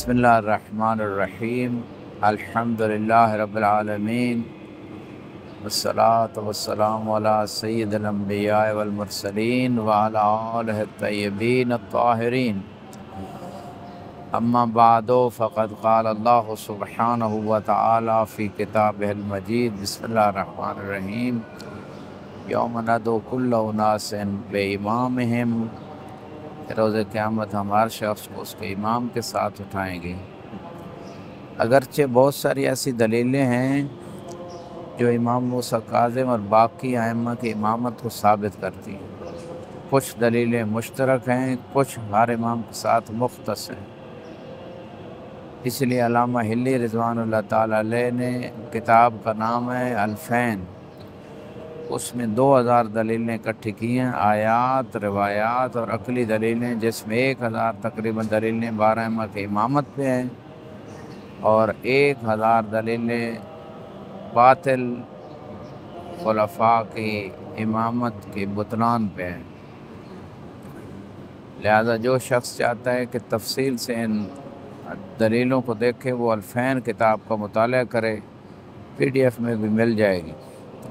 بسم اللہ الرحمن الرحیم الحمدللہ رب العالمین والصلاة والسلام علی سید الانبیاء والمرسلین وعلی آلہ الطیبین الطاہرین اما بعد فقد قال اللہ سبحانہ وتعالی فی کتابہ المجید بسم اللہ الرحمن الرحیم یوم ندعو کل اناس بامامہم، روز قیامت ہم ہر شخص کو اس کے امام کے ساتھ اٹھائیں گے۔ اگرچہ بہت ساری ایسی دلیلیں ہیں جو امام موسیٰ کاظم اور باقی ائمہ کی امامت کو ثابت کرتی ہیں، کچھ دلیلیں مشترک ہیں، کچھ ہر امام کے ساتھ مختص ہیں۔ اس لیے علامہ حلی رضوان اللہ تعالیٰ علیہ نے کتاب کا نام ہے الفین، اس میں 2000 دلیلیں اکٹھی کی ہیں، آیات، روایات اور عقلی دلیلیں، جس میں 1000 تقریباً دلیلیں 12 ائمہ کی امامت پہ ہیں اور 1000 دلیلیں باطل خلفاء کی امامت کی بطلان پہ ہیں۔ لہذا جو شخص چاہتا ہے کہ تفصیل سے ان دلیلوں کو دیکھے، وہ الفین کتاب کا مطالعہ کرے، PDF میں بھی مل جائے گی۔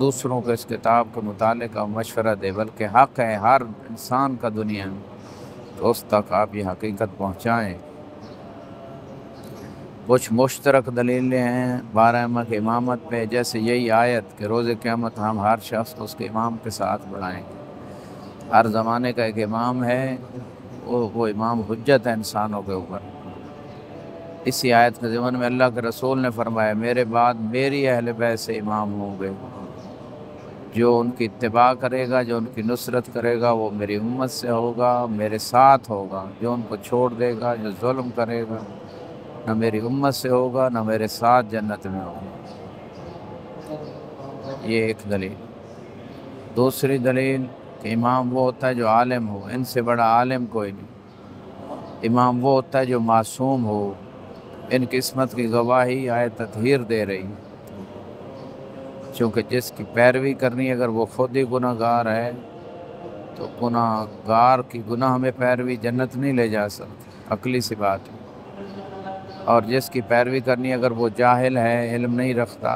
دوسروں کو اس کتاب کے مطالعے کا مشورہ دے، بلکہ حق ہے ہر انسان کا دنیا میں، تو اس تک آپ یہ حقیقت پہنچائیں۔ کچھ مشترک دلیلیں ہیں 12 ائمہ کی امامت پہ، جیسے یہی آیت کہ روز قیامت ہم ہر شخص کو اس کے امام کے ساتھ بڑھائیں گے۔ ہر زمانے کا ایک امام ہے، وہ امام حجت ہے انسانوں کے اوپر۔ اسی آیت کے ضمن میں اللہ کے رسول نے فرمایا، میرے بعد میری اہل بیت سے امام ہوں گے، جو ان کی اتباع کرے گا، جو ان کی نصرت کرے گا، وہ میری امت سے ہوگا، میرے ساتھ ہوگا۔ جو ان کو چھوڑ دے گا، جو ظلم کرے گا، نہ میری امت سے ہوگا، نہ میرے ساتھ جنت میں ہوگا۔ یہ ایک دلیل۔ دوسری دلیل کہ امام وہ ہوتا ہے جو عالم ہو، ان سے بڑا عالم کوئی نہیں۔ امام وہ ہوتا ہے جو معصوم ہو، ان کی عصمت کی گواہی آیت تطہیر دے رہی، چونکہ جس کی پیروی کرنی اگر وہ خود ہی گناہ گار ہے تو گناہ گار کی گناہ میں پیروی جنت نہیں لے جا سکتی، عقلی سی بات ہے۔ اور جس کی پیروی کرنی اگر وہ جاہل ہے، علم نہیں رکھتا،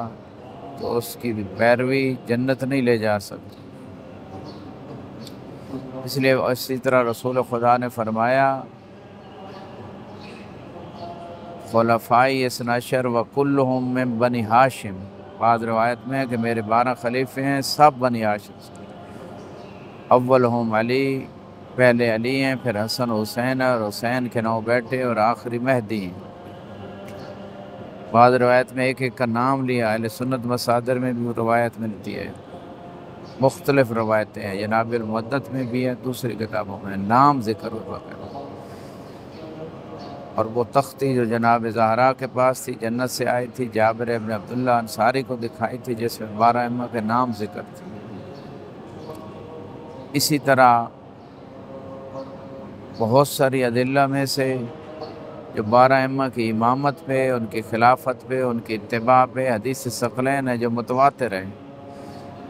تو اس کی بھی پیروی جنت نہیں لے جا سکتی۔ اس لیے اسی طرح رسول خدا نے فرمایا، خلفائی اثنا عشر وکلہم من بنی ہاشم، بعض روایت میں ہے کہ میرے 12 خلیفے ہیں، سب بنی ہاشم سے۔ اولہم علی، پہلے علی ہیں، پھر حسن حسین اور حسین کے 9 بیٹے، اور آخری مہدی ہیں۔ بعض روایت میں ایک ایک کا نام لیا، اہل سنت مصادر میں بھی روایت ملتی ہے، مختلف روایتیں ہیں، جناب المعدت میں بھی ہے، دوسری کتابوں میں نام ذکر ہوا ہے۔ اور وہ تختی جو جناب زہرا کے پاس تھی، جنت سے آئی تھی، جابر ابن عبداللہ انصاری کو دکھائی تھی، جس میں 12 ائمہ کے نام ذکر تھے۔ اسی طرح بہت ساری ادلہ میں سے جو 12 ائمہ کی امامت پہ، ان کی خلافت پہ، ان کی اتباع پہ حدیث ثقلین ہے جو متواتر ہیں۔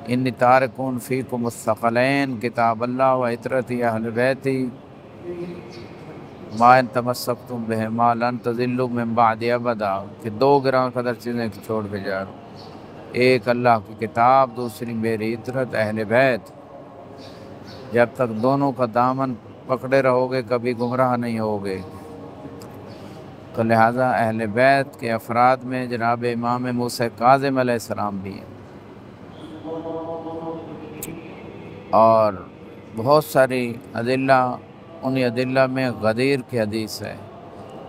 انی تارکون فیکم الثقلین کتاب اللہ و عطرتی اہل بیتی ما ان تمسکتم بہما لن تضلوا من بعد ابدا، کہ 2 گراں قدر چیزیں چھوڑ کے جا رہا ہوں، ایک اللہ کی کتاب، دوسری میری عطرت اہل بیت۔ جب تک دونوں کا دامن پکڑے رہو گے کبھی گمراہ نہیں ہوگے۔ تو لہٰذا اہل بیت کے افراد میں جناب امام موسیٰ کاظم علیہ السلام بھی ہیں، اور بہت ساری ادلہ، انہی ادلہ میں غدیر کی حدیث ہے۔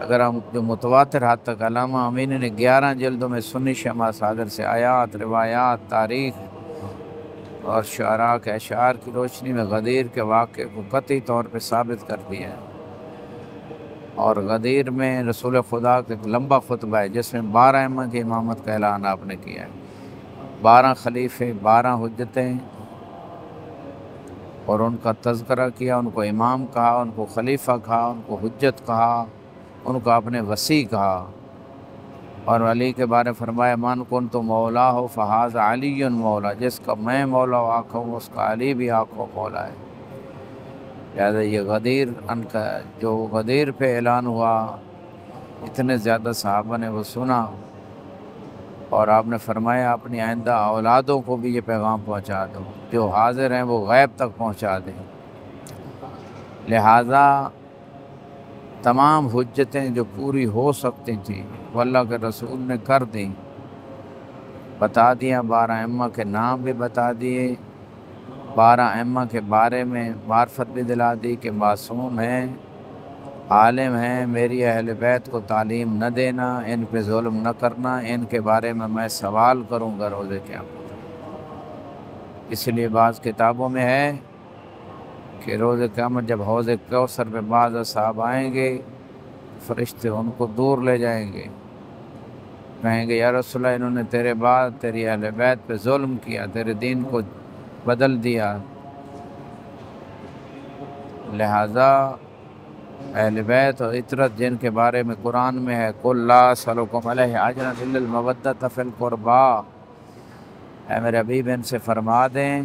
اگر ہم جو متواتر حد تک، علامہ امینی نے 11 جلدوں میں سنی شیعہ مصادر سے آیات، روایات، تاریخ اور شعراء کے اشعار کی روشنی میں غدیر کے واقعے کو قطعی طور پہ ثابت کر دیا ہے۔ اور غدیر میں رسول خدا کا ایک لمبا خطبہ ہے جس میں 12 ائمہ کی امامت کا اعلان آپ نے کیا ہے، 12 خلیفے، 12 حجتیں، اور ان کا تذکرہ کیا، ان کو امام کہا، ان کو خلیفہ کہا، ان کو حجت کہا، ان کو اپنے وصی کہا۔ اور علی کے بارے فرمایا، من کنت مولا ہو فہذا علی مولا، جس کا میں مولا آقا ہوں اس کا علی بھی آقا مولا ہے۔ لہذا یہ غدیر ان کا جو غدیر پہ اعلان ہوا، اتنے زیادہ صحابہ نے وہ سنا، اور آپ نے فرمایا اپنی آئندہ اولادوں کو بھی یہ پیغام پہنچا دو، جو حاضر ہیں وہ غیب تک پہنچا دیں۔ لہٰذا تمام حجتیں جو پوری ہو سکتی تھیں وہ اللہ کے رسول نے کر دیں، بتا دیا، 12 ائمہ کے نام بھی بتا دیے، 12 ائمہ کے بارے میں معرفت بھی دلا دی کہ معصوم ہیں، عالم ہیں، میری اہل بیت کو تعلیم نہ دینا، ان پہ ظلم نہ کرنا، ان کے بارے میں سوال کروں گا روز قیامت۔ اس لیے بعض کتابوں میں ہے کہ روز قیامت جب حوض کوثر پہ بعض اصحاب آئیں گے، فرشتے ان کو دور لے جائیں گے، کہیں گے یا رسول اللہ انہوں نے تیرے بعد تیری اہل بیت پہ ظلم کیا، تیرے دین کو بدل دیا۔ لہٰذا اہل بیت اور عطرت جن کے بارے میں قرآن میں ہے قُلْ لَا أَسْأَلُكُمْ عَلَيْهِ أَجْرًا إِلَّا الْمَوَدَّةَ فِي الْقُرْبَى، اے میرے حبیب ان سے فرما دیں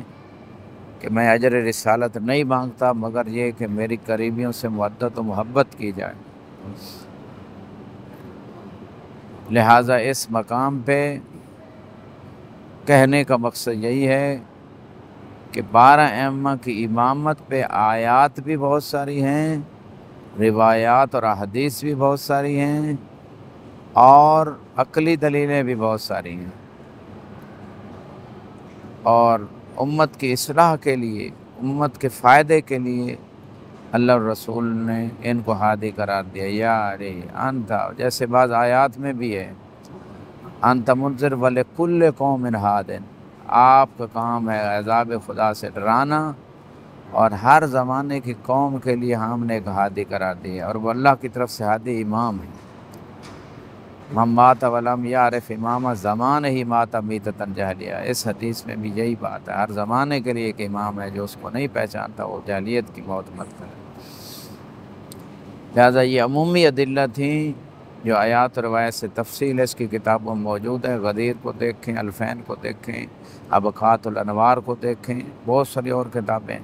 کہ میں اجر رسالت نہیں مانگتا مگر یہ کہ میری قریبیوں سے مودت و محبت کی جائے۔ لہٰذا اس مقام پہ کہنے کا مقصد یہی ہے کہ 12 ائمہ کی امامت پہ آیات بھی بہت ساری ہیں، روایات اور احادیث بھی بہت ساری ہیں، اور عقلی دلیلیں بھی بہت ساری ہیں، اور امت کی اصلاح کے لیے، امت کے فائدے کے لیے اللہ الرسول نے ان کو ہادی قرار دیا۔ یارے انتا، جیسے بعض آیات میں بھی ہے انت منذر ولکل قوم ہاد، آپ کا کام ہے عذاب خدا سے ڈرانا، اور ہر زمانے کی قوم کے لیے ہم نے ایک ہادی قرار دیا، اور وہ اللہ کی طرف سے ہادی امام ہے۔ من مات ولم یعرف امامہ زمان ہی مات میتۃ جاہلیہ، اس حدیث میں بھی یہی بات ہے، ہر زمانے کے لیے ایک امام ہے، جو اس کو نہیں پہچانتا وہ جاہلیت کی موت مت کرے۔ لہٰذا یہ عمومی ادلہ تھیں جو آیات و روایت سے تفصیل اس کی کتابوں میں موجود ہے، غدیر کو دیکھیں، الفین کو دیکھیں، ابقات الانوار کو دیکھیں، بہت ساری اور کتابیں،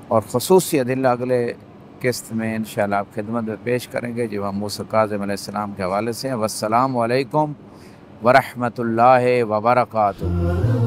اور خصوصی ادلہ اگلے قسط میں انشاءاللہ آپ خدمت میں پیش کریں گے جو موسیٰ کاظم علیہ السلام کے حوالے سے ہیں۔ والسلام علیکم ورحمۃ اللہ وبرکاتہ۔